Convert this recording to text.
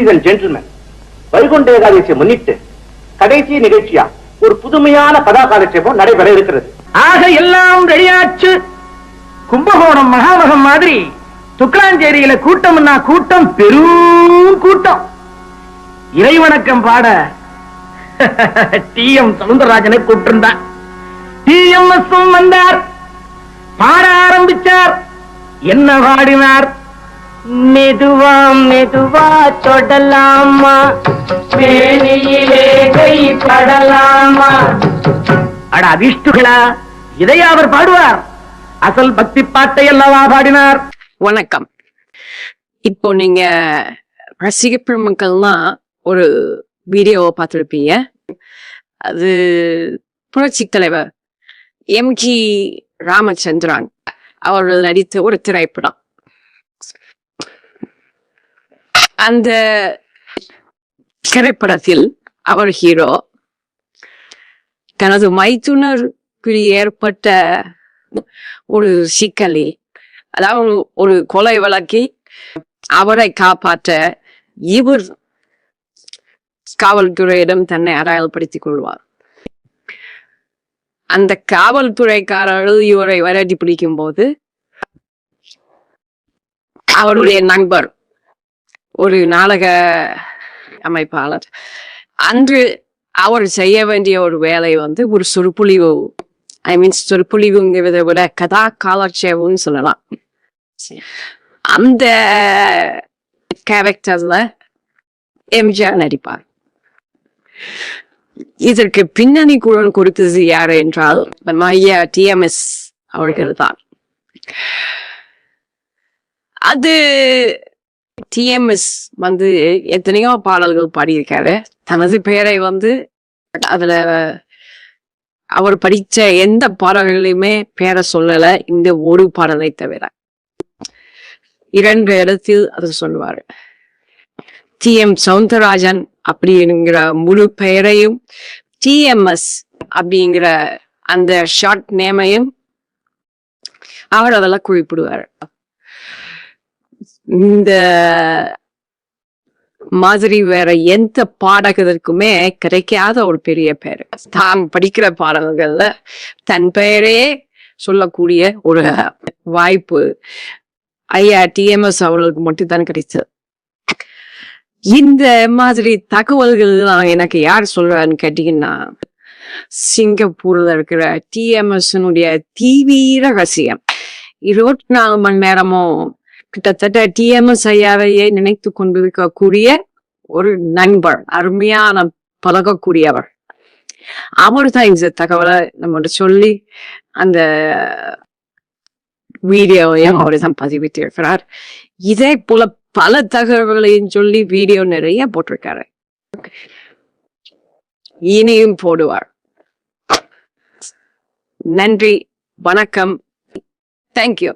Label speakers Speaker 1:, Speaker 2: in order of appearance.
Speaker 1: Ladies and gentlemen, Vaikunta ஏகாதசியை முன்னிட்டு கடைசி நிகழ்ச்சியா ஒரு புதுமையான கதாகாலட்சேபம் நடைபெற இருக்கிறது.
Speaker 2: ஆக எல்லாம் ரெடியாச்சு. கும்பகோணம் மகாமகம் மாதிரி துக்லாஞ்சேரியில கூட்டம்னா கூட்டம், பெரும் கூட்டம். இறைவணக்கம் பாட டி.எம். சவுந்தரராஜனை கூப்பிட்டிருந்தான். டி.எம்.எஸ். வந்தார், பாட ஆரம்பிச்சார். என்ன பாடினார்? மெதுவா மெதுவா தொடலாமா, மேனியிலே கை படலாமா. அட அதிஷ்டுகளா, இதையா அவர் பாடுவார்? அசல் பக்தி பாட்டை அல்லவா பாடினார்.
Speaker 3: வணக்கம். இப்போ நீங்க ரசிக பெருமக்கள்லாம் ஒரு வீடியோவை பார்த்துருப்பீங்க. அது புரட்சி தலைவர் எம்.ஜி. ராமச்சந்திரன் அவர்கள் நடித்த ஒரு திரைப்படம். அந்த திரைப்படத்தில் அவர் ஹீரோ தனது மைத்துனருக்கு ஏற்பட்ட ஒரு சிக்கலில், அதாவது ஒரு கொலை வழக்கை அவரை காப்பாற்ற இவர் காவல்துறையிடம் தன்னை அடையாளப்படுத்திக் கொள்வார். அந்த காவல்துறைக்காரர்கள் இவரை விரட்டி பிடிக்கும் போது அவருடைய நண்பர் ஒரு நாடக அமைப்பாளர், அன்று அவர் செய்ய வேண்டிய ஒரு வேலை ஒரு சொற்பொழிவு, சொற்பொழிவுங்கிறத விட கதா காலட்சேபம்னு சொல்லலாம். அந்த கேரக்டர்ல எம்ஜிஆர் நடிப்பார். இதற்கு பின்னணி குரல் கொடுத்தது யாரு என்றால் ஐயா டி.எம்.எஸ். அவர்கள் தான். அது டி.எம்.எஸ். எத்தனையோ பாடல்கள் பாடியிருக்காரு. தனது பெயரை அதுல அவர் படிச்ச எந்த பாடல்களையுமே பேரை சொல்லல, இந்த ஒரு பாடலை தவிர. 2 இடத்தில் அது சொல்லுவாரு. டி.எம். சவுந்தரராஜன் அப்படிங்கிற முழு பெயரையும், டி.எம்.எஸ். அப்படிங்கிற அந்த ஷார்ட் நேமையும் அவர் அதெல்லாம் குறிப்பிடுவார். இந்த மாதிரி வேற எந்த பாடகருக்குமே கிடைக்காத ஒரு பெரிய பெயர். தான் படிக்கிற பாடல்கள்ல தன் பெயரே சொல்லக்கூடிய ஒரு வாய்ப்பு ஐயா டி.எம்.எஸ். அவர்களுக்கு மட்டும்தான் கிடைச்சது. இந்த மாதிரி தகவல்கள் எனக்கு யார் சொல்றான்னு கேட்டீங்கன்னா, சிங்கப்பூர்ல இருக்கிற டி.எம்.எஸ். தீவிர ரசிகம். 24 மணி நேரமும் கிட்டத்தட்ட டி.எம்.எஸ். ஐயாவையே நினைத்து கொண்டிருக்கக்கூடிய ஒரு நண்பர், அருமையான பழகக்கூடியவர். அவர் தான் இந்த தகவலை நம்ம சொல்லி அந்த வீடியோவையும் அவரை தான் பதிவிட்டு இருக்கிறார். இதே போல பல தகவல்களையும் சொல்லி வீடியோ நிறைய போட்டிருக்காரு. இனியும் போடுவார். நன்றி, வணக்கம், தேங்க்யூ.